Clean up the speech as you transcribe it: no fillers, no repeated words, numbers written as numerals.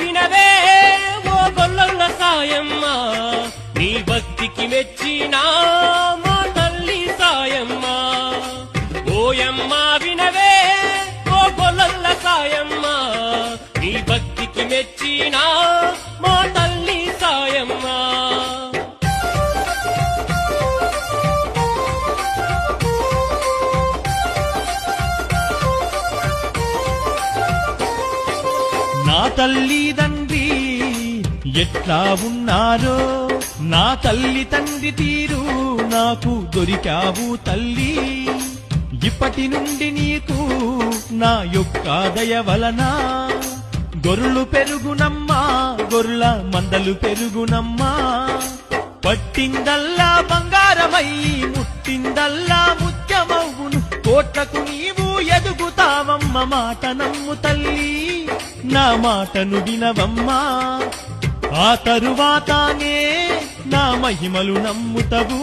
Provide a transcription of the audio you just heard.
వినవే ఓ గొల్లల సాయమ్మ, నీ భక్తికి మెచ్చినా మా తల్లి సాయమ్మ. ఓయమ్మ వినవే ఓ గొల్లల సాయమ్మ, నీ భక్తికి మెచ్చినా మా తల్లి సాయమ్మ. నా తల్లి తండ్రి ఎట్లా ఉన్నారో, నా తల్లి తండ్రి తీరు నాకు దొరికావు తల్లి. ఇప్పటి నుండి నీకు నా యొక్క దయ వలన గొర్రెలు పెరుగునమ్మా, గొర్రెల మందలు పెరుగునమ్మా. పట్టిందల్లా బంగారమై ముట్టిందల్లా ముత్యమవును, కోట్లకు నీవు ఎదుగుతావమ్మ. మాట నమ్ము తల్లి, నా మాటను వినవమ్మా. ఆ తరువాతనే నా మహిమలు నమ్ముతవు.